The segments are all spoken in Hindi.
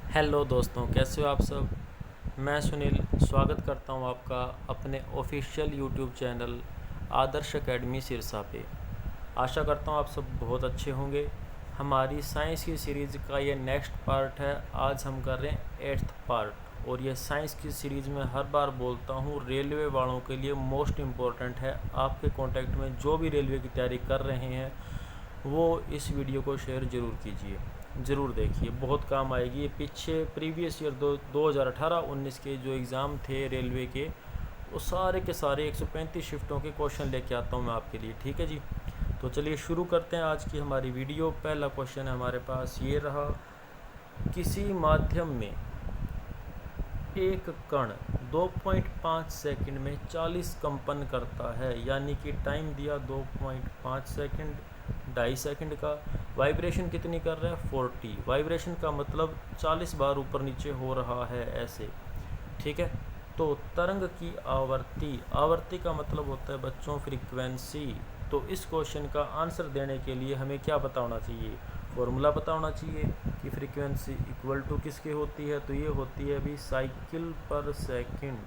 हेलो दोस्तों, कैसे हो आप सब। मैं सुनील स्वागत करता हूं आपका अपने ऑफिशियल यूट्यूब चैनल आदर्श एकेडमी सिरसा पे। आशा करता हूं आप सब बहुत अच्छे होंगे। हमारी साइंस की सीरीज़ का ये नेक्स्ट पार्ट है। आज हम कर रहे हैं 8th पार्ट, और ये साइंस की सीरीज़ में हर बार बोलता हूँ रेलवे वालों के लिए मोस्ट इम्पॉर्टेंट है। आपके कांटेक्ट में जो भी रेलवे की तैयारी कर रहे हैं वो इस वीडियो को शेयर ज़रूर कीजिए, ज़रूर देखिए, बहुत काम आएगी। ये पीछे प्रीवियस ईयर 2018-19 के जो एग्ज़ाम थे रेलवे के, वो सारे के सारे 135 शिफ्टों के क्वेश्चन लेके आता हूँ मैं आपके लिए। ठीक है जी, तो चलिए शुरू करते हैं आज की हमारी वीडियो। पहला क्वेश्चन है हमारे पास, ये रहा। किसी माध्यम में एक कण 2.5 सेकंड में 40 कंपन करता है, यानी कि टाइम दिया 2.5 सेकंड, 2.5 सेकंड का। वाइब्रेशन कितनी कर रहा है? 40। वाइब्रेशन का मतलब 40 बार ऊपर नीचे हो रहा है ऐसे। ठीक है, तो तरंग की आवर्ती, आवर्ती का मतलब होता है बच्चों फ्रीक्वेंसी। तो इस क्वेश्चन का आंसर देने के लिए हमें क्या पता होना चाहिए? फॉर्मूला पता होना चाहिए कि फ्रीक्वेंसी इक्वल टू किसकी होती है। तो ये होती है अभी साइकिल पर सेकंड,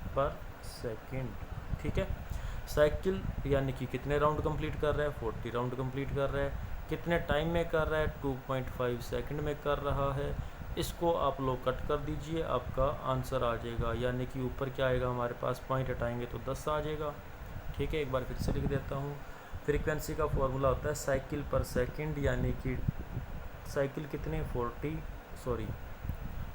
पर सेकंड। ठीक है, साइकिल यानी कि कितने राउंड कंप्लीट कर रहा है? 40 राउंड कंप्लीट कर रहा है। कितने टाइम में कर रहा है? 2.5 सेकंड में कर रहा है। इसको आप लोग कट कर दीजिए, आपका आंसर आ जाएगा। यानी कि ऊपर क्या आएगा हमारे पास, पॉइंट हटाएंगे तो 10 आ जाएगा। ठीक है, एक बार फिर से लिख देता हूँ। फ्रीक्वेंसी का फॉर्मूला होता है साइकिल पर सेकंड, यानी कि साइकिल कितने? 40, सॉरी,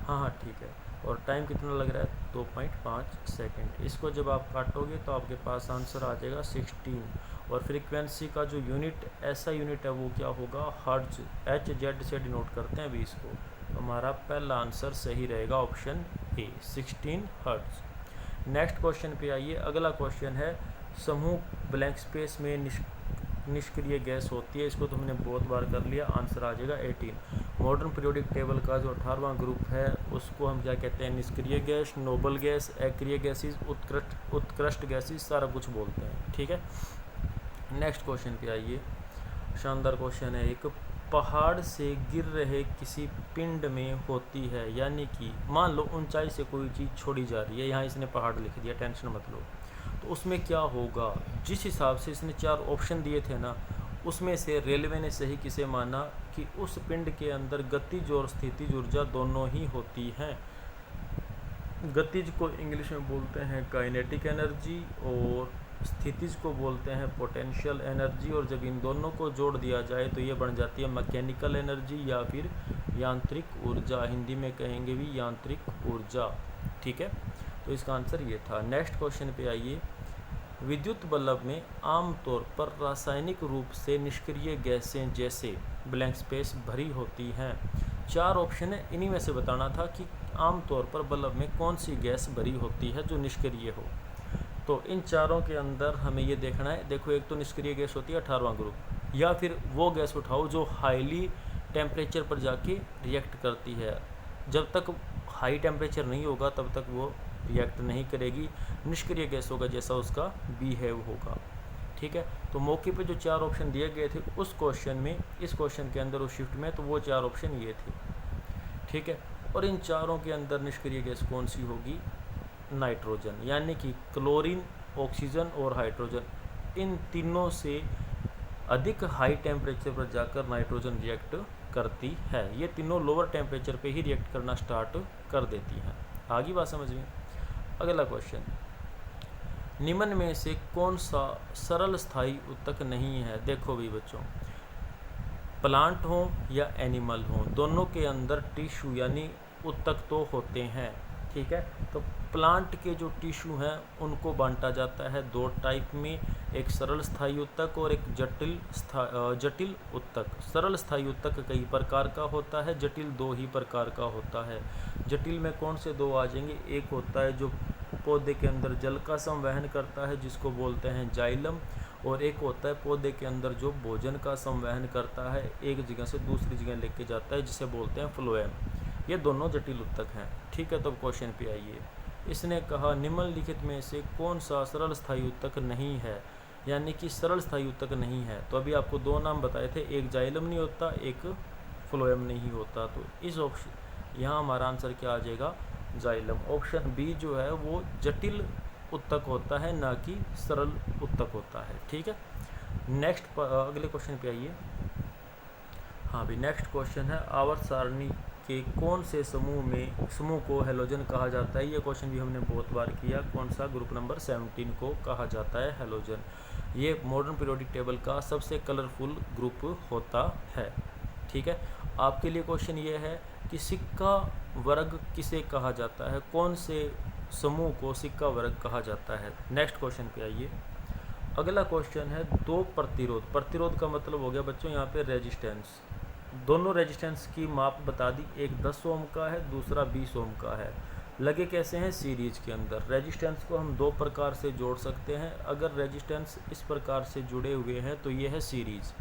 हाँ ठीक है। और टाइम कितना लग रहा है? 2.5 सेकंड। इसको जब आप काटोगे तो आपके पास आंसर आ जाएगा 16। और फ्रीक्वेंसी का जो यूनिट, ऐसा यूनिट है, वो क्या होगा? हर्ट्ज, HZ से डिनोट करते हैं 20 को। तो हमारा पहला आंसर सही रहेगा option A, 16 hertz. Next question पे आइए। अगला क्वेश्चन है, समूह ब्लैंक स्पेस में निष्क्रिय गैस होती है। इसको तो हमने बहुत बार कर लिया, आंसर आ जाएगा 18। मॉडर्न पीरियोडिक टेबल का जो 18वां ग्रुप है उसको हम क्या कहते हैं? निष्क्रिय गैस, नोबल गैस, अक्रिय गैसेस, उत्कृष्ट गैसेस, सारा कुछ बोलते हैं। ठीक है, नेक्स्ट क्वेश्चन पे आइए। शानदार क्वेश्चन है एक। पहाड़ से गिर रहे किसी पिंड में होती है, यानी कि मान लो ऊंचाई से कोई चीज़ छोड़ी जा रही है, यहाँ इसने पहाड़ लिख दिया, टेंशन मत लो। तो उसमें क्या होगा? जिस हिसाब से इसने 4 ऑप्शन दिए थे ना, उसमें से रेलवे ने सही किसे माना कि उस पिंड के अंदर गतिज और स्थितिज ऊर्जा दोनों ही होती हैं। गतिज को इंग्लिश में बोलते हैं काइनेटिक एनर्जी, और स्थितिज को बोलते हैं पोटेंशियल एनर्जी। और जब इन दोनों को जोड़ दिया जाए तो ये बन जाती है मैकेनिकल एनर्जी या फिर यांत्रिक ऊर्जा। हिंदी में कहेंगे भी यांत्रिक ऊर्जा। ठीक है, तो इसका आंसर ये था। नेक्स्ट क्वेश्चन पे आइए। विद्युत बल्ब में आमतौर पर रासायनिक रूप से निष्क्रिय गैसें जैसे ब्लैंक स्पेस भरी होती हैं। 4 ऑप्शन है, इन्हीं में से बताना था कि आमतौर पर बल्ब में कौन सी गैस भरी होती है जो निष्क्रिय हो। तो इन चारों के अंदर हमें ये देखना है। देखो, एक तो निष्क्रिय गैस होती है 18वां ग्रुप, या फिर वो गैस उठाओ जो हाईली टेम्परेचर पर जाके रिएक्ट करती है। जब तक हाई टेम्परेचर नहीं होगा तब तक वो रिएक्ट नहीं करेगी। निष्क्रिय गैस होगा जैसा उसका बिहेव होगा। ठीक है, तो मौके पे जो 4 ऑप्शन दिए गए थे उस क्वेश्चन में, इस क्वेश्चन के अंदर, उस शिफ्ट में, तो वो 4 ऑप्शन ये थे। ठीक है, और इन चारों के अंदर निष्क्रिय गैस कौन सी होगी? नाइट्रोजन, यानी कि क्लोरीन, ऑक्सीजन और हाइड्रोजन। इन तीनों से अधिक हाई टेम्परेचर पर जाकर नाइट्रोजन रिएक्ट करती है। ये तीनों लोअर टेम्परेचर पे ही रिएक्ट करना स्टार्ट कर देती हैं। आगे बात समझ में। अगला क्वेश्चन, निम्न में से कौन सा सरल स्थायी ऊतक नहीं है? देखो भी बच्चों, प्लांट हो या एनिमल हो, दोनों के अंदर टिश्यू यानी ऊतक तो होते हैं। ठीक है, तो प्लांट के जो टिश्यू हैं उनको बांटा जाता है 2 टाइप में, एक सरल स्थायी ऊतक और एक जटिल ऊतक। सरल स्थायी ऊतक कई प्रकार का होता है, जटिल 2 ही प्रकार का होता है। जटिल में कौन से 2 आ जाएंगे? एक होता है जो पौधे के अंदर जल का संवहन करता है, जिसको बोलते हैं जाइलम। और एक होता है पौधे के अंदर जो भोजन का संवहन करता है, एक जगह से दूसरी जगह लेके जाता है, जिसे बोलते हैं फ्लोएम। ये दोनों जटिल ऊतक हैं। ठीक है, तो क्वेश्चन पे आइए। इसने कहा निम्नलिखित में से कौन सा सरल स्थायी ऊतक नहीं है, यानी कि सरल स्थायी ऊतक नहीं है। तो अभी आपको 2 नाम बताए थे, एक जाइलम नहीं होता, एक फ्लोएम नहीं होता। तो इस ऑप्शन यहाँ हमारा आंसर क्या आ जाएगा, जाइलम। ऑप्शन बी जो है वो जटिल उत्तक होता है, ना कि सरल उत्तक होता है। ठीक है, नेक्स्ट अगले क्वेश्चन पे आइए। हाँ भाई, नेक्स्ट क्वेश्चन है आवर्त सारणी के कौन से समूह को हेलोजन कहा जाता है। ये क्वेश्चन भी हमने बहुत बार किया। कौन सा, ग्रुप नंबर 17 को कहा जाता है हेलोजन। ये मॉडर्न पीरियोडिक टेबल का सबसे कलरफुल ग्रुप होता है। ठीक है, आपके लिए क्वेश्चन ये है कि सिक्का वर्ग किसे कहा जाता है, कौन से समूह को सिक्का वर्ग कहा जाता है। नेक्स्ट क्वेश्चन पे आइए। अगला क्वेश्चन है दो प्रतिरोध। प्रतिरोध का मतलब हो गया बच्चों यहाँ पे रेजिस्टेंस। दोनों रेजिस्टेंस की माप बता दी, एक 10 ओम का है, दूसरा 20 ओम का है। लगे कैसे हैं, सीरीज के अंदर। रेजिस्टेंस को हम दो प्रकार से जोड़ सकते हैं। अगर रेजिस्टेंस इस प्रकार से जुड़े हुए हैं तो ये है सीरीज।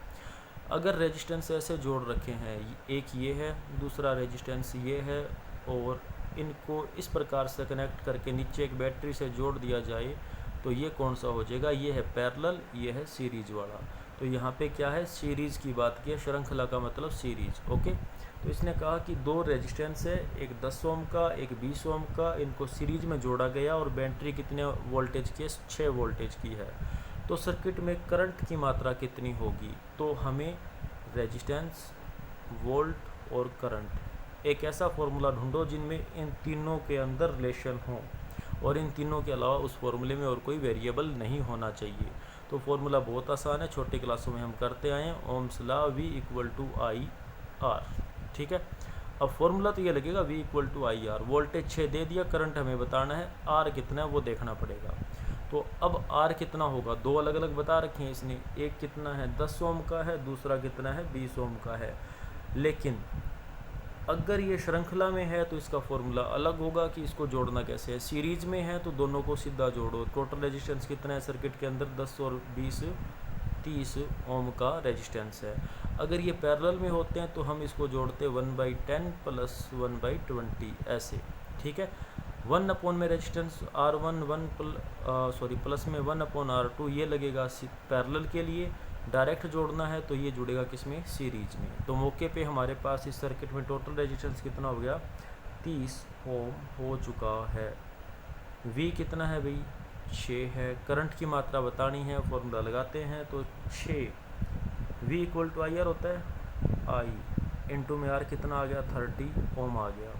अगर रेजिस्टेंस ऐसे जोड़ रखे हैं, एक ये है, दूसरा रेजिस्टेंस ये है, और इनको इस प्रकार से कनेक्ट करके नीचे एक बैटरी से जोड़ दिया जाए तो ये कौन सा हो जाएगा, ये है पैरेलल, ये है सीरीज वाला। तो यहाँ पे क्या है, सीरीज की बात की है, श्रृंखला का मतलब सीरीज। ओके, तो इसने कहा कि दो रेजिस्टेंस है, एक 10 ओम का, एक 20 ओम का, इनको सीरीज में जोड़ा गया और बैटरी कितने वोल्टेज की है, 6 वोल्टेज की है। तो सर्किट में करंट की मात्रा कितनी होगी, तो हमें रेजिस्टेंस, वोल्ट और करंट, एक ऐसा फॉर्मूला ढूंढो जिनमें इन तीनों के अंदर रिलेशन हो, और इन तीनों के अलावा उस फॉर्मूले में और कोई वेरिएबल नहीं होना चाहिए। तो फॉर्मूला बहुत आसान है, छोटी क्लासों में हम करते आए हैं, ओम्स लॉ V = IR। ठीक है, अब फॉर्मूला तो ये लगेगा V = IR। वोल्टेज 6 दे दिया, करंट हमें बताना है, R कितना है वो देखना पड़ेगा। तो अब R कितना होगा, दो अलग अलग बता रखे हैं इसने, एक कितना है 10 ओम का है, दूसरा कितना है 20 ओम का है। लेकिन अगर ये श्रृंखला में है तो इसका फॉर्मूला अलग होगा कि इसको जोड़ना कैसे है। सीरीज में है तो दोनों को सीधा जोड़ो। टोटल रेजिस्टेंस कितना है सर्किट के अंदर, 10 और 20 30 ओम का रेजिस्टेंस है। अगर ये पैरेलल में होते हैं तो हम इसको जोड़ते 1/10 + 1/20 ऐसे। ठीक है, 1 में रेजिस्टेंस R1 प्लस में 1/R2 ये लगेगा पैरेलल के लिए। डायरेक्ट जोड़ना है तो ये जुड़ेगा किसमें, सीरीज में। तो मौके पे हमारे पास इस सर्किट में टोटल रेजिस्टेंस कितना हो गया, 30 ओम हो चुका है। V कितना है भाई, 6 है। करंट की मात्रा बतानी है, फॉर्मूला लगाते हैं तो 6 V = IR होता है, I इंटू में R कितना आ गया, 30 ओम आ गया।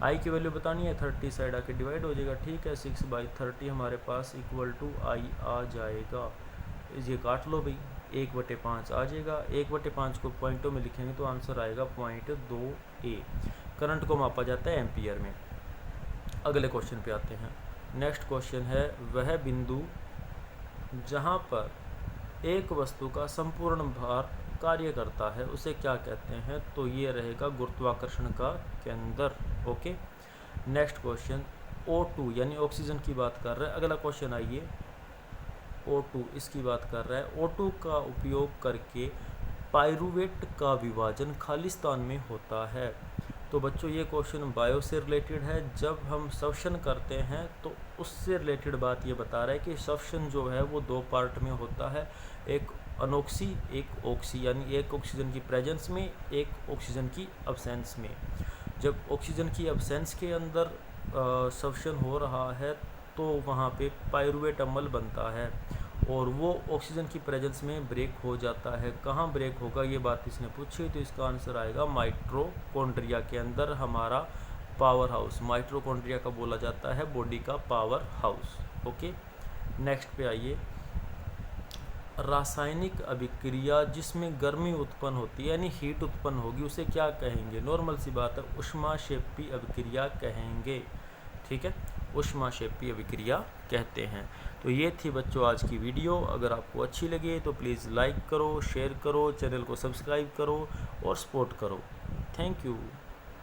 I की वैल्यू बतानी है, 30 साइड आके डिवाइड हो जाएगा। ठीक है, 6/30 हमारे पास = I आ जाएगा। ये काट लो भाई, 1/5 आ जाएगा। 1/5 को पॉइंटों में लिखेंगे तो आंसर आएगा 0.2A। करंट को मापा जाता है एम्पियर में। अगले क्वेश्चन पे आते हैं। नेक्स्ट क्वेश्चन है वह बिंदु जहाँ पर एक वस्तु का संपूर्ण भार कार्य करता है उसे क्या कहते हैं, तो ये रहेगा गुरुत्वाकर्षण का केंद्र। ओके, नेक्स्ट क्वेश्चन O2 यानी ऑक्सीजन की बात कर रहा है। अगला क्वेश्चन आइए, O2 इसकी बात कर रहा है। O2 का उपयोग करके पाइरूवेट का विभाजन खालिस्तान में होता है। तो बच्चों ये क्वेश्चन बायो से रिलेटेड है। जब हम सब्शन करते हैं तो उससे रिलेटेड बात ये बता रहा है कि सब्शन जो है वो दो पार्ट में होता है, एक अनॉक्सी एक ऑक्सी, यानी एक ऑक्सीजन की प्रेजेंस में एक ऑक्सीजन की अब्सेंस में। जब ऑक्सीजन की अब्सेंस के अंदर सब्शन हो रहा है तो वहाँ पे पाइरूवेट अम्ल बनता है और वो ऑक्सीजन की प्रेजेंस में ब्रेक हो जाता है। कहाँ ब्रेक होगा ये बात इसने पूछी, तो इसका आंसर आएगा माइटोकॉन्ड्रिया के अंदर, हमारा पावर हाउस। माइटोकॉन्ड्रिया का बोला जाता है बॉडी का पावर हाउस। ओके, नेक्स्ट पे आइए। रासायनिक अभिक्रिया जिसमें गर्मी उत्पन्न होती है यानी हीट उत्पन्न होगी उसे क्या कहेंगे, नॉर्मल सी बात है, ऊष्माक्षेपी अभिक्रिया कहेंगे। ठीक है, ऊष्माक्षेपी अभिक्रिया कहते हैं। तो ये थी बच्चों आज की वीडियो। अगर आपको अच्छी लगे तो प्लीज़ लाइक करो, शेयर करो, चैनल को सब्सक्राइब करो और सपोर्ट करो। Thank you.